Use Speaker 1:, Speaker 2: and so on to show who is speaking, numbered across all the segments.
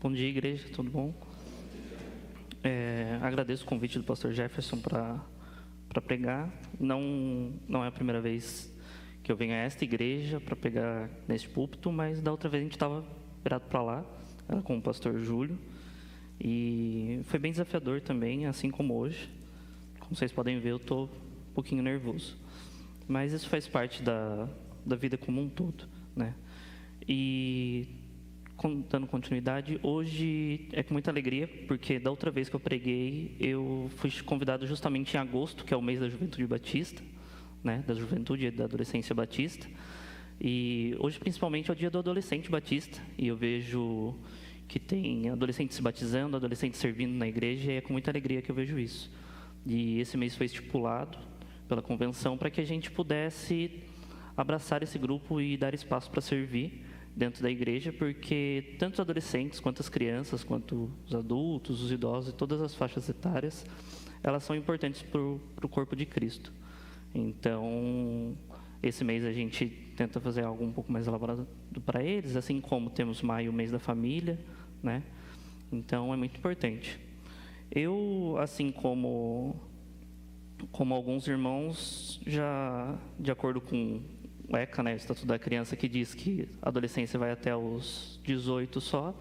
Speaker 1: Bom dia, igreja, tudo bom? Agradeço o convite do pastor Jefferson para pregar. Não é a primeira vez que eu venho a esta igreja para pregar neste púlpito, mas da outra vez a gente estava virado para lá, era com o pastor Júlio, e foi bem desafiador também, assim como hoje. Como vocês podem ver, eu estou um pouquinho nervoso, mas isso faz parte da vida como um todo, né? E dando continuidade, hoje é com muita alegria, porque da outra vez que eu preguei, eu fui convidado justamente em agosto, que é o mês da Juventude Batista, né, da Juventude e da Adolescência Batista, e hoje principalmente é o dia do adolescente batista, e eu vejo que tem adolescentes se batizando, adolescentes servindo na igreja, e é com muita alegria que eu vejo isso. E esse mês foi estipulado pela convenção para que a gente pudesse abraçar esse grupo e dar espaço para servir dentro da igreja, porque tanto os adolescentes, quanto as crianças, quanto os adultos, os idosos e todas as faixas etárias, elas são importantes para o corpo de Cristo. Então, esse mês a gente tenta fazer algo um pouco mais elaborado para eles, assim como temos maio, o mês da família, né? Então, é muito importante. Eu, assim como alguns irmãos, já de acordo com o ECA, né, o Estatuto da Criança, que diz que a adolescência vai até os 18 só.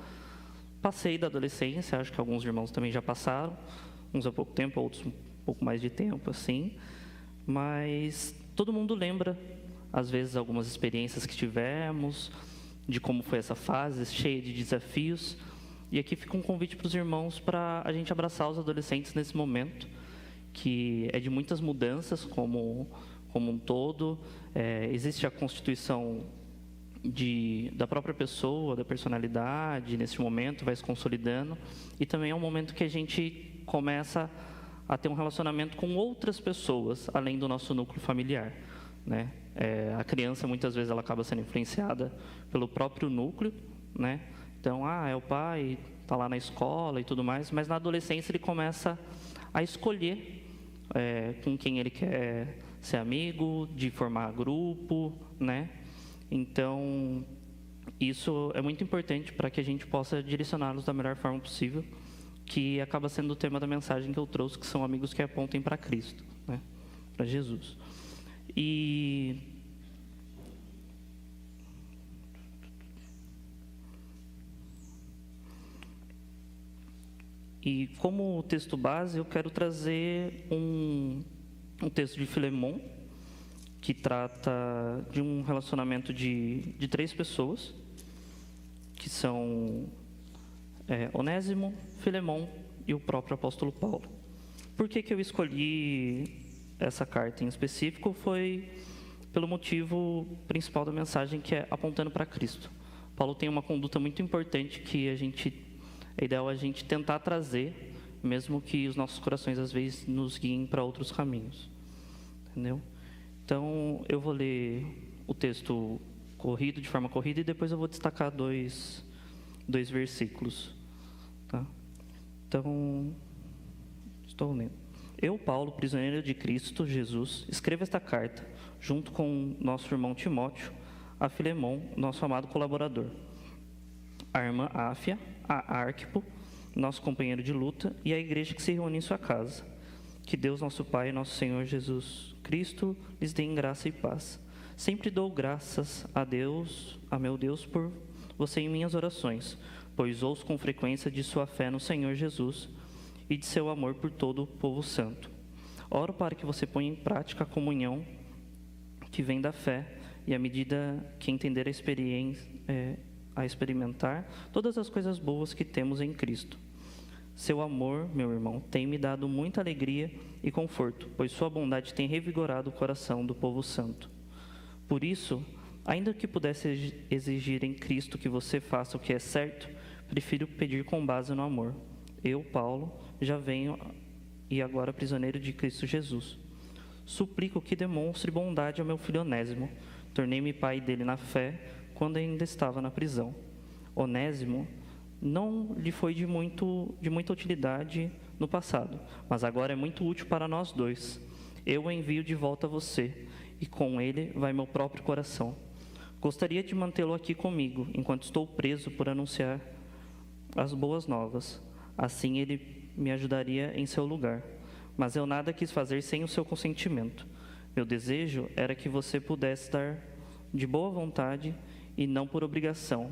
Speaker 1: Passei da adolescência, acho que alguns irmãos também já passaram, uns há pouco tempo, outros um pouco mais de tempo, assim. Mas todo mundo lembra, às vezes, algumas experiências que tivemos, de como foi essa fase, cheia de desafios. E aqui fica um convite para os irmãos para a gente abraçar os adolescentes nesse momento, que é de muitas mudanças, como um todo. Existe a constituição da própria pessoa, da personalidade, nesse momento, vai se consolidando. E também é um momento que a gente começa a ter um relacionamento com outras pessoas, além do nosso núcleo familiar, né? A criança, muitas vezes, ela acaba sendo influenciada pelo próprio núcleo, né? Então, é o pai, está lá na escola e tudo mais, mas na adolescência ele começa a escolher com quem ele quer ser amigo, de formar grupo, né? Então, isso é muito importante para que a gente possa direcioná-los da melhor forma possível, que acaba sendo o tema da mensagem que eu trouxe, que são amigos que apontem para Cristo, né? Para Jesus. E como texto base, eu quero trazer um texto de Filemon, que trata de um relacionamento de 3 pessoas, que são Onésimo, Filemon e o próprio apóstolo Paulo. Por que eu escolhi essa carta em específico? Foi pelo motivo principal da mensagem, que é apontando para Cristo. Paulo tem uma conduta muito importante que é ideal a gente tentar trazer, mesmo que os nossos corações às vezes nos guiem para outros caminhos. Entendeu? Então, eu vou ler o texto de forma corrida, e depois eu vou destacar dois versículos. Tá? Então, estou lendo. Eu, Paulo, prisioneiro de Cristo Jesus, escrevo esta carta, junto com nosso irmão Timóteo, a Filemon, nosso amado colaborador, a irmã Áfia, a Arquipo, nosso companheiro de luta, e a igreja que se reúne em sua casa. Que Deus, nosso Pai, nosso Senhor Jesus Cristo, lhes dê graça e paz. Sempre dou graças a meu Deus, por você em minhas orações, pois ouço com frequência de sua fé no Senhor Jesus e de seu amor por todo o povo santo. Oro para que você ponha em prática a comunhão que vem da fé, e à medida que entender a experimentar todas as coisas boas que temos em Cristo. Seu amor, meu irmão, tem me dado muita alegria e conforto, pois sua bondade tem revigorado o coração do povo santo. Por isso, ainda que pudesse exigir em Cristo que você faça o que é certo, prefiro pedir com base no amor. Eu, Paulo, já venho e agora prisioneiro de Cristo Jesus. Suplico que demonstre bondade ao meu filho Onésimo. Tornei-me pai dele na fé quando ainda estava na prisão. Onésimo não lhe foi de muita utilidade no passado, mas agora é muito útil para nós dois. Eu o envio de volta a você, e com ele vai meu próprio coração. Gostaria de mantê-lo aqui comigo, enquanto estou preso por anunciar as boas novas. Assim ele me ajudaria em seu lugar. Mas eu nada quis fazer sem o seu consentimento. Meu desejo era que você pudesse dar de boa vontade e não por obrigação.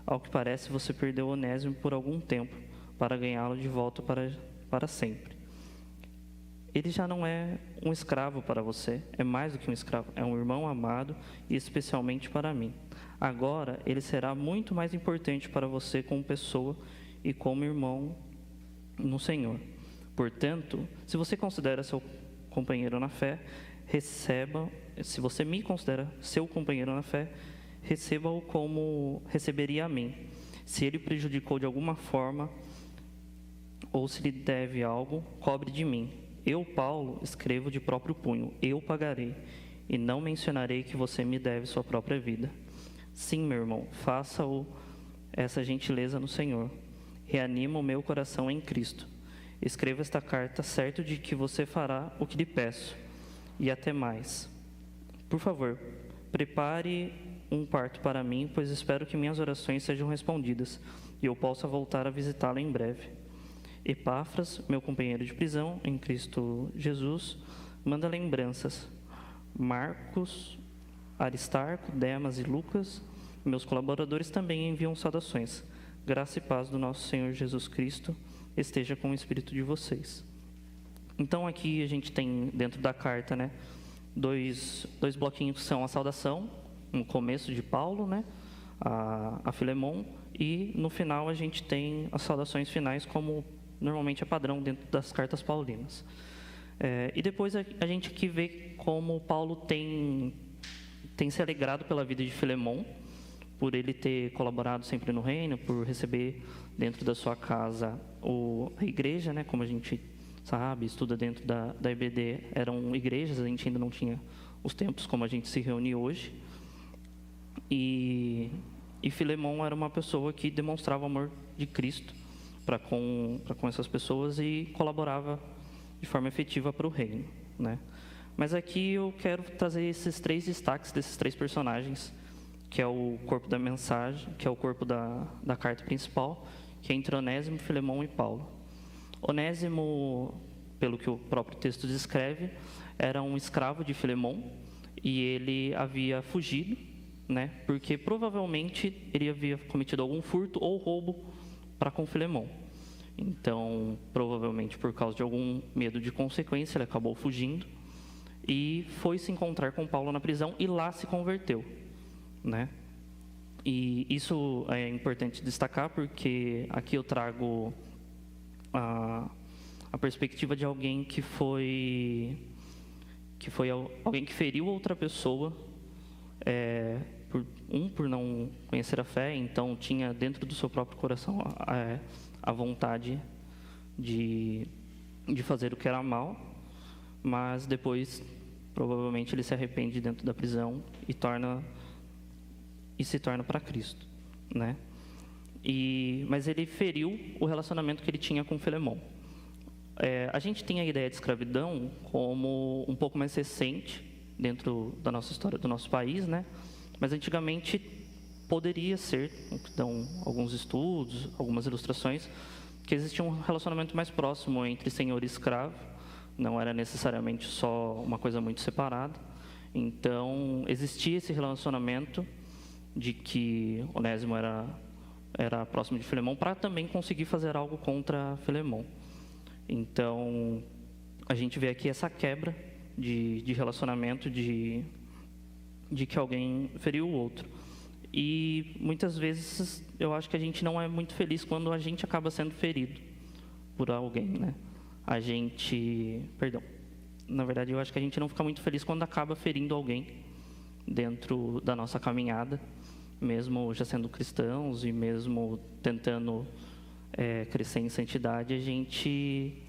Speaker 1: Ao que parece, você perdeu Onésimo por algum tempo, para ganhá-lo de volta para sempre. Ele já não é um escravo para você, é mais do que um escravo, é um irmão amado e especialmente para mim. Agora, ele será muito mais importante para você como pessoa e como irmão no Senhor. Portanto, se você considera seu companheiro na fé, se você me considera seu companheiro na fé, receba-o como receberia a mim. Se ele prejudicou de alguma forma, ou se lhe deve algo, cobre de mim. Eu, Paulo, escrevo de próprio punho, eu pagarei, e não mencionarei que você me deve sua própria vida. Sim, meu irmão, faça-o essa gentileza no Senhor. Reanima o meu coração em Cristo. Escreva esta carta certo de que você fará o que lhe peço, e até mais. Por favor, prepare um quarto para mim, pois espero que minhas orações sejam respondidas, e eu possa voltar a visitá-lo em breve. Epáfras, meu companheiro de prisão em Cristo Jesus, manda lembranças. Marcos, Aristarco, Demas e Lucas, meus colaboradores, também enviam saudações. Graça e paz do nosso Senhor Jesus Cristo esteja com o espírito de vocês. Então aqui a gente tem dentro da carta, né, dois bloquinhos que são a saudação, no começo de Paulo, né, a Filemon, e no final a gente tem as saudações finais, como normalmente é padrão dentro das cartas paulinas. E depois a gente aqui vê como Paulo tem se alegrado pela vida de Filemon, por ele ter colaborado sempre no reino, por receber dentro da sua casa a igreja, né, como a gente sabe, estuda dentro da EBD, eram igrejas, a gente ainda não tinha os tempos como a gente se reúne hoje. E Filemon era uma pessoa que demonstrava o amor de Cristo para com essas pessoas e colaborava de forma efetiva para o reino, né? Mas aqui eu quero trazer esses 3 destaques desses 3 personagens, que é o corpo da mensagem, que é o corpo da carta principal, que é entre Onésimo, Filemon e Paulo. Onésimo, pelo que o próprio texto descreve, era um escravo de Filemon e ele havia fugido, né, porque provavelmente ele havia cometido algum furto ou roubo para com Filemon. Então, provavelmente por causa de algum medo de consequência, ele acabou fugindo e foi se encontrar com Paulo na prisão e lá se converteu, né? E isso é importante destacar porque aqui eu trago a perspectiva de alguém que foi alguém que feriu outra pessoa, por não conhecer a fé, então tinha dentro do seu próprio coração a vontade de fazer o que era mal, mas depois provavelmente ele se arrepende dentro da prisão e se torna para Cristo, né? Mas ele feriu o relacionamento que ele tinha com Filemon. A gente tem a ideia de escravidão como um pouco mais recente dentro da nossa história do nosso país, né? Mas antigamente poderia ser, então alguns estudos, algumas ilustrações, que existia um relacionamento mais próximo entre senhor e escravo, não era necessariamente só uma coisa muito separada. Então existia esse relacionamento de que Onésimo era próximo de Filemon para também conseguir fazer algo contra Filemon. Então a gente vê aqui essa quebra de relacionamento, de que alguém feriu o outro. E muitas vezes eu acho que a gente não é muito feliz quando a gente acaba sendo ferido por alguém, né? Na verdade eu acho que a gente não fica muito feliz quando acaba ferindo alguém dentro da nossa caminhada, mesmo já sendo cristãos e mesmo tentando crescer em santidade, a gente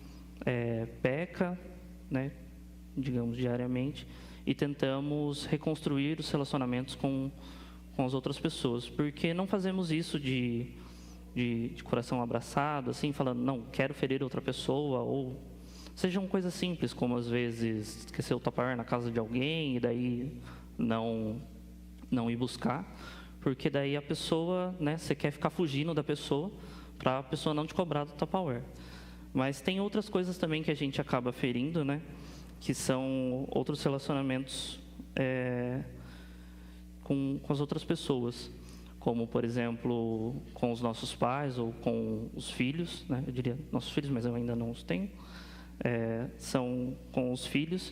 Speaker 1: peca, né, digamos, diariamente, e tentamos reconstruir os relacionamentos com as outras pessoas, porque não fazemos isso de coração abraçado, assim, falando, não, quero ferir outra pessoa, ou sejam coisas simples, como às vezes esquecer o tupperware na casa de alguém e daí não ir buscar, porque daí a pessoa, né, você quer ficar fugindo da pessoa para a pessoa não te cobrar do Tupperware. Mas tem outras coisas também que a gente acaba ferindo, né? Que são outros relacionamentos com as outras pessoas, como, por exemplo, com os nossos pais ou com os filhos, né? Eu diria nossos filhos, mas eu ainda não os tenho. São com os filhos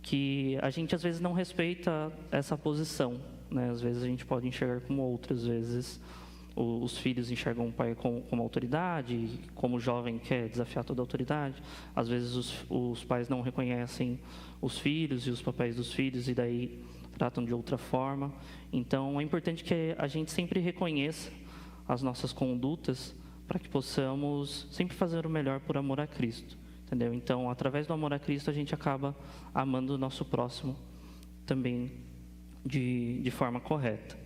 Speaker 1: que a gente, às vezes, não respeita essa posição, né? Às vezes a gente pode enxergar como outras vezes. Os filhos enxergam o pai como autoridade, como jovem quer desafiar toda a autoridade. Às vezes os pais não reconhecem os filhos e os papéis dos filhos e daí tratam de outra forma. Então é importante que a gente sempre reconheça as nossas condutas para que possamos sempre fazer o melhor por amor a Cristo, entendeu? Então, através do amor a Cristo, a gente acaba amando o nosso próximo também de forma correta,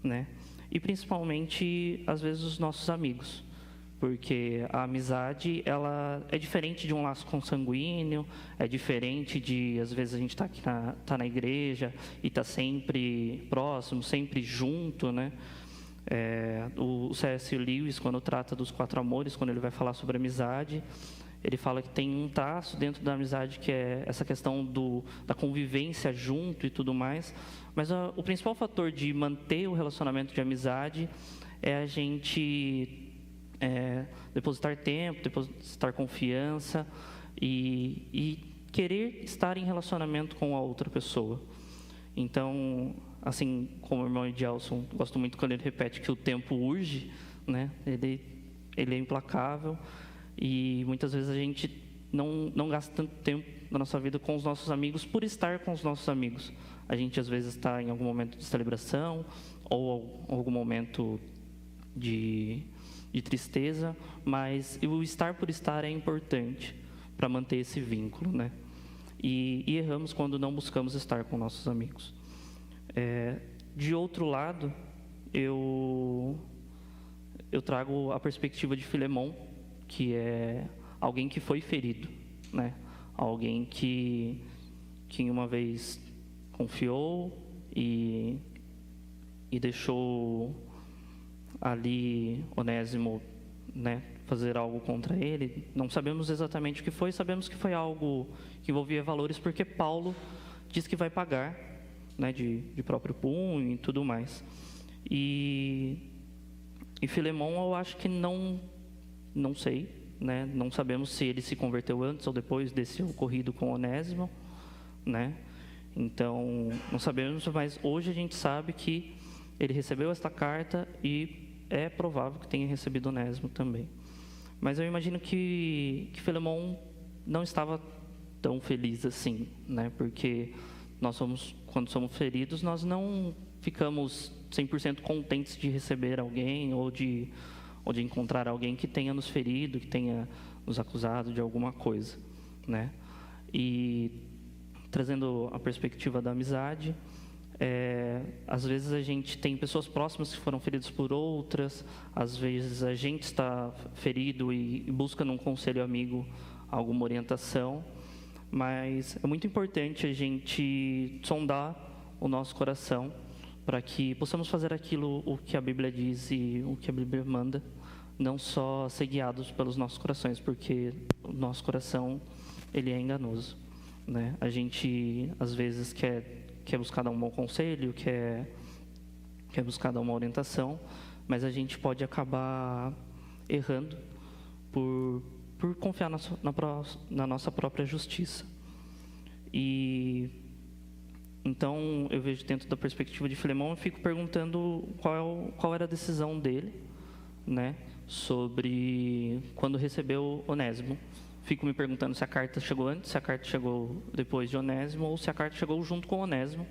Speaker 1: né? E principalmente, às vezes, os nossos amigos, porque a amizade, ela é diferente de um laço consanguíneo, é diferente de, às vezes, a gente tá na igreja e tá sempre próximo, sempre junto, né? O C.S. Lewis, quando trata dos 4 amores, quando ele vai falar sobre amizade, ele fala que tem um traço dentro da amizade que é essa questão da convivência junto e tudo mais. Mas o principal fator de manter o relacionamento de amizade é a gente depositar tempo, depositar confiança e querer estar em relacionamento com a outra pessoa. Então, assim como o irmão Edielson, gosto muito quando ele repete que o tempo urge, né? Ele é implacável. E muitas vezes a gente não gasta tanto tempo da nossa vida com os nossos amigos por estar com os nossos amigos. A gente às vezes está em algum momento de celebração ou algum momento de tristeza, mas o estar por estar é importante para manter esse vínculo, né? E erramos quando não buscamos estar com nossos amigos. De outro lado, eu trago a perspectiva de Filemon, que é alguém que foi ferido, né? Alguém que uma vez confiou e deixou ali Onésimo, né, fazer algo contra ele. Não sabemos exatamente o que foi, sabemos que foi algo que envolvia valores, porque Paulo diz que vai pagar, né, de próprio punho e tudo mais. E Filemon, eu acho que não sei, né? Não sabemos se ele se converteu antes ou depois desse ocorrido com Onésimo, né? Então, não sabemos, mas hoje a gente sabe que ele recebeu esta carta e é provável que tenha recebido Onésimo também. Mas eu imagino que Filemon não estava tão feliz assim, né? Porque quando somos feridos, nós não ficamos 100% contentes de receber alguém ou de encontrar alguém que tenha nos ferido, que tenha nos acusado de alguma coisa, né? E trazendo a perspectiva da amizade, às vezes a gente tem pessoas próximas que foram feridas por outras, às vezes a gente está ferido e busca num conselho amigo alguma orientação, mas é muito importante a gente sondar o nosso coração para que possamos fazer aquilo o que a Bíblia diz e o que a Bíblia manda, não só ser guiados pelos nossos corações, porque o nosso coração, ele é enganoso, né? A gente, às vezes, quer buscar dar um bom conselho, quer buscar dar uma orientação, mas a gente pode acabar errando por confiar na nossa própria justiça. E então, eu vejo dentro da perspectiva de Filemon, eu fico perguntando qual era a decisão dele, né, sobre quando recebeu Onésimo. Fico me perguntando se a carta chegou antes, se a carta chegou depois de Onésimo, ou se a carta chegou junto com Onésimo,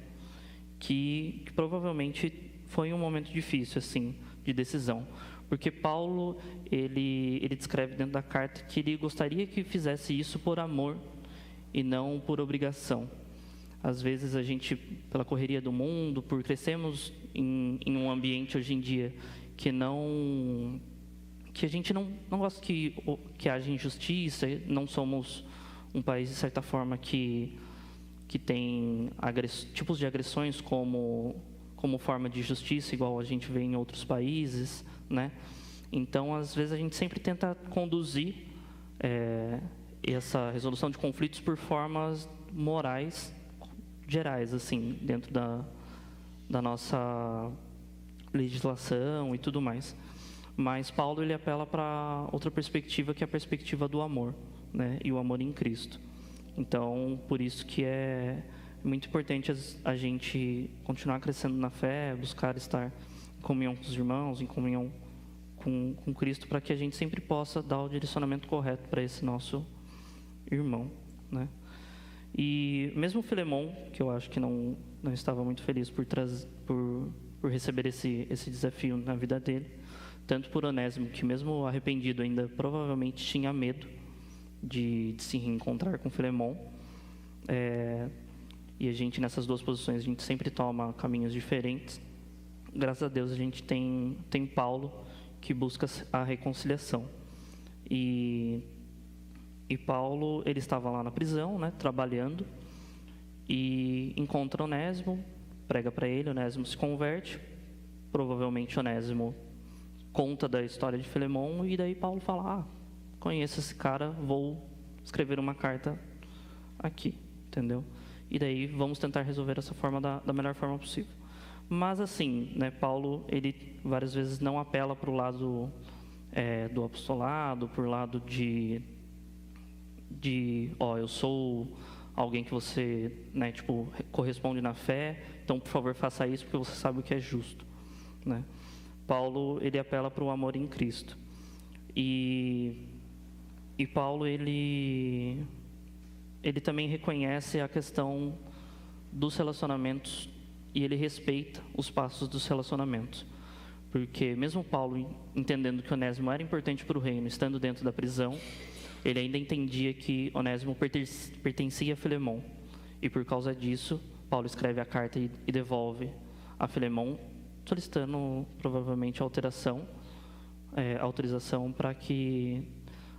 Speaker 1: que provavelmente foi um momento difícil, assim, de decisão. Porque Paulo, ele descreve dentro da carta que ele gostaria que fizesse isso por amor e não por obrigação. Às vezes a gente, pela correria do mundo, por crescermos em um ambiente hoje em dia que a gente não gosta que haja injustiça, não somos um país, de certa forma, que tem tipos de agressões como forma de justiça, igual a gente vê em outros países, né? Então, às vezes, a gente sempre tenta conduzir essa resolução de conflitos por formas morais gerais, assim, dentro da nossa legislação e tudo mais. Mas Paulo, ele apela para outra perspectiva, que é a perspectiva do amor, né? E o amor em Cristo. Então, por isso que é muito importante a gente continuar crescendo na fé, buscar estar em comunhão com os irmãos, em comunhão com Cristo, para que a gente sempre possa dar o direcionamento correto para esse nosso irmão, né? E mesmo Filemon, que eu acho que não estava muito feliz por receber esse desafio na vida dele, tanto por Onésimo, que mesmo arrependido ainda provavelmente tinha medo de se reencontrar com Filemon, e a gente nessas duas posições, a gente sempre toma caminhos diferentes. Graças a Deus a gente tem Paulo, que busca a reconciliação. E Paulo, ele estava lá na prisão, né, trabalhando, e encontra Onésimo, prega para ele, Onésimo se converte, provavelmente Onésimo conta da história de Filemon, e daí Paulo fala, conheço esse cara, vou escrever uma carta aqui, entendeu? E daí vamos tentar resolver essa forma da melhor forma possível. Mas assim, né, Paulo, ele várias vezes não apela para o lado do apostolado, por lado de eu sou alguém que você, né, tipo, corresponde na fé, então por favor faça isso porque você sabe o que é justo, né? Paulo, ele apela para o amor em Cristo. E Paulo, ele também reconhece a questão dos relacionamentos e ele respeita os passos dos relacionamentos. Porque mesmo Paulo, entendendo que Onésimo era importante para o reino, estando dentro da prisão, ele ainda entendia que Onésimo pertencia a Filemon. E por causa disso, Paulo escreve a carta e devolve a Filemon, solicitando provavelmente autorização para que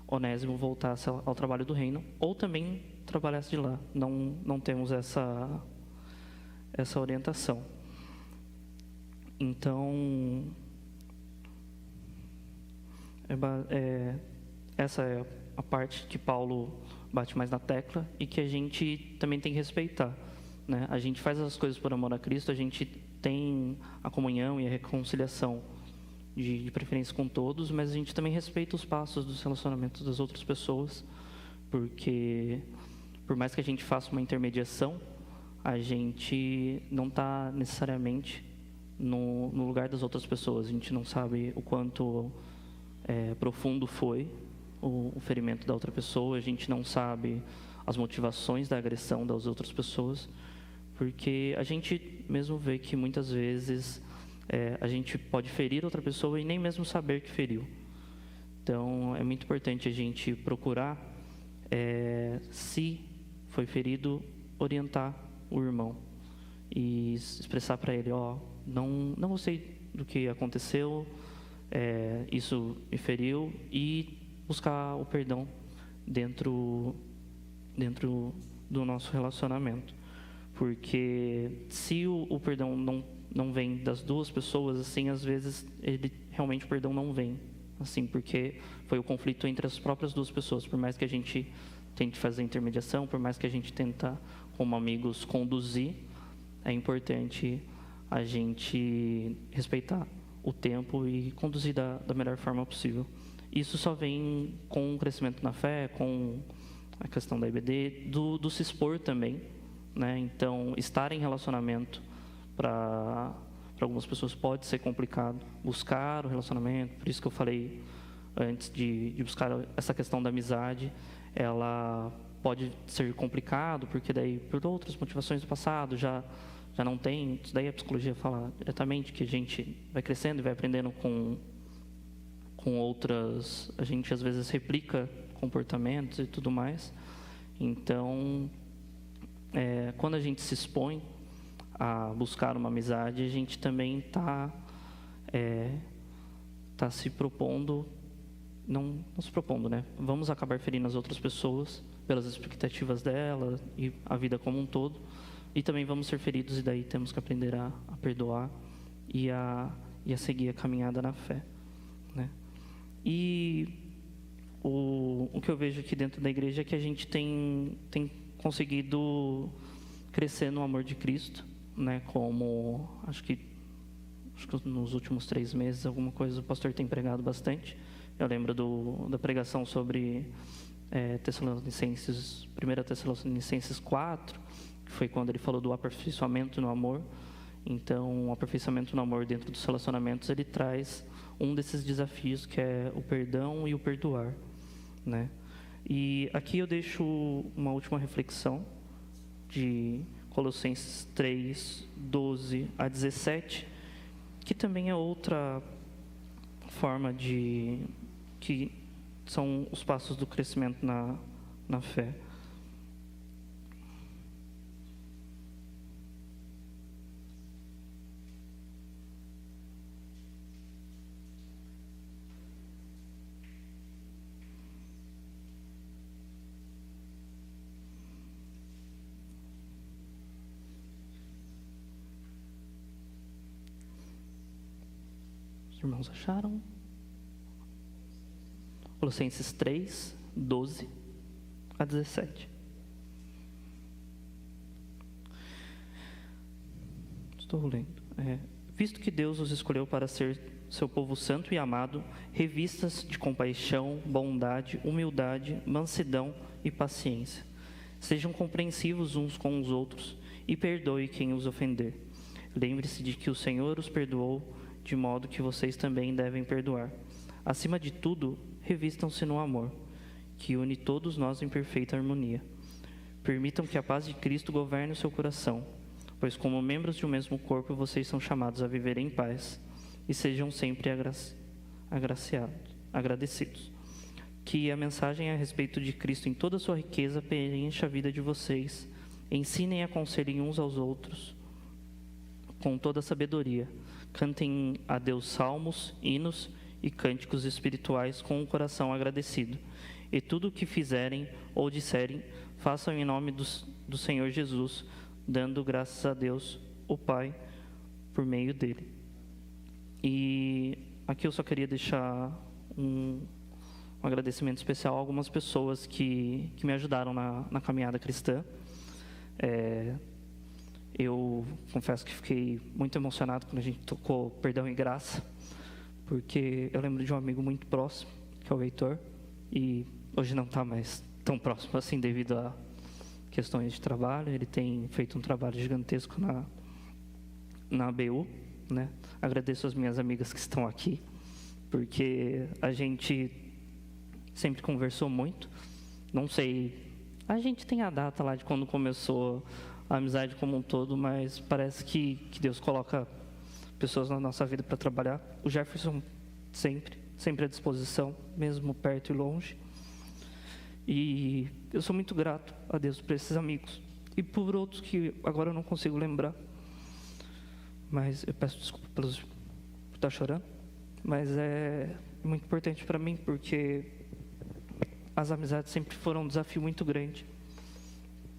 Speaker 1: Onésimo voltasse ao trabalho do reino, ou também trabalhasse de lá. Não temos essa orientação. Então, essa é a parte que Paulo bate mais na tecla e que a gente também tem que respeitar, né? A gente faz as coisas por amor a Cristo, a gente tem a comunhão e a reconciliação de preferência com todos, mas a gente também respeita os passos dos relacionamentos das outras pessoas, porque por mais que a gente faça uma intermediação, a gente não está necessariamente no lugar das outras pessoas. A gente não sabe o quanto profundo foi o ferimento da outra pessoa, a gente não sabe as motivações da agressão das outras pessoas, porque a gente mesmo vê que muitas vezes a gente pode ferir outra pessoa e nem mesmo saber que feriu. Então, é muito importante a gente procurar, se foi ferido, orientar o irmão e expressar para ele, não gostei do que aconteceu, isso me feriu, e buscar o perdão dentro do nosso relacionamento. Porque se o perdão não vem das duas pessoas, assim, às vezes realmente o perdão não vem, assim, porque foi o conflito entre as próprias duas pessoas. Por mais que a gente tente fazer intermediação, por mais que a gente tenta, como amigos, conduzir, é importante a gente respeitar o tempo e conduzir da melhor forma possível. Isso só vem com o crescimento na fé, com a questão da IBD, do se expor também, né? Então, estar em relacionamento para algumas pessoas pode ser complicado. Buscar o relacionamento, por isso que eu falei antes de buscar essa questão da amizade, ela pode ser complicado, porque daí, por outras motivações do passado, já não tem. Isso daí a psicologia fala diretamente, que a gente vai crescendo e vai aprendendo com outras, a gente às vezes replica comportamentos e tudo mais. Então, quando a gente se expõe a buscar uma amizade, a gente também está se propondo, não se propondo, né? Vamos acabar ferindo as outras pessoas pelas expectativas dela e a vida como um todo, e também vamos ser feridos, e daí temos que aprender a perdoar e a seguir a caminhada na fé, né? E o que eu vejo aqui dentro da igreja é que a gente tem conseguido crescer no amor de Cristo, né? Como acho que nos últimos 3 meses alguma coisa o pastor tem pregado bastante. Eu lembro da pregação sobre Tessalonicenses, 1 Tessalonicenses 4, que foi quando ele falou do aperfeiçoamento no amor. Então, o aperfeiçoamento no amor dentro dos relacionamentos, ele traz um desses desafios, que é o perdão e o perdoar, né? E aqui eu deixo uma última reflexão de Colossenses 3, 12 a 17, que também é outra forma que são os passos do crescimento na fé. Os irmãos acharam? Colossenses 3, 12 a 17. Estou lendo. Visto que Deus os escolheu para ser seu povo santo e amado, revistas de compaixão, bondade, humildade, mansidão e paciência. Sejam compreensivos uns com os outros e perdoe quem os ofender. Lembre-se de que o Senhor os perdoou, de modo que vocês também devem perdoar. Acima de tudo, revistam-se no amor, que une todos nós em perfeita harmonia. Permitam que a paz de Cristo governe o seu coração, pois como membros de um mesmo corpo, vocês são chamados a viver em paz, e sejam sempre agradecidos. Que a mensagem a respeito de Cristo em toda a sua riqueza preencha a vida de vocês. Ensinem e aconselhem uns aos outros com toda a sabedoria. Cantem a Deus salmos, hinos e cânticos espirituais com um coração agradecido. E tudo o que fizerem ou disserem, façam em nome do Senhor Jesus, dando graças a Deus, o Pai, por meio dele. E aqui eu só queria deixar um agradecimento especial a algumas pessoas que me ajudaram na caminhada cristã. Eu confesso que fiquei muito emocionado quando a gente tocou Perdão e Graça, porque eu lembro de um amigo muito próximo, que é o Heitor, e hoje não está mais tão próximo assim devido a questões de trabalho. Ele tem feito um trabalho gigantesco na ABU, né? Agradeço as minhas amigas que estão aqui, porque a gente sempre conversou muito. Não sei, a gente tem a data lá de quando começou a amizade como um todo, mas parece que Deus coloca pessoas na nossa vida para trabalhar. O Jefferson sempre à disposição, mesmo perto e longe. E eu sou muito grato a Deus por esses amigos e por outros que agora eu não consigo lembrar. Mas eu peço desculpa por estar chorando, mas é muito importante para mim, porque as amizades sempre foram um desafio muito grande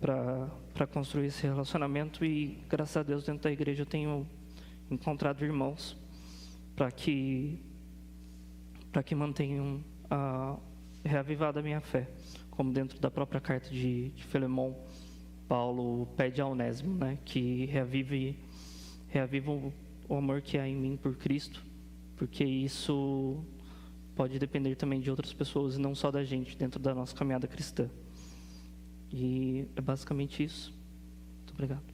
Speaker 1: para construir esse relacionamento, e graças a Deus dentro da igreja eu tenho encontrado irmãos para que mantenham reavivada a minha fé, como dentro da própria carta de Filemon, Paulo pede a Onésimo, né, que reaviva o amor que há em mim por Cristo, porque isso pode depender também de outras pessoas e não só da gente dentro da nossa caminhada cristã. E é basicamente isso. Muito obrigado.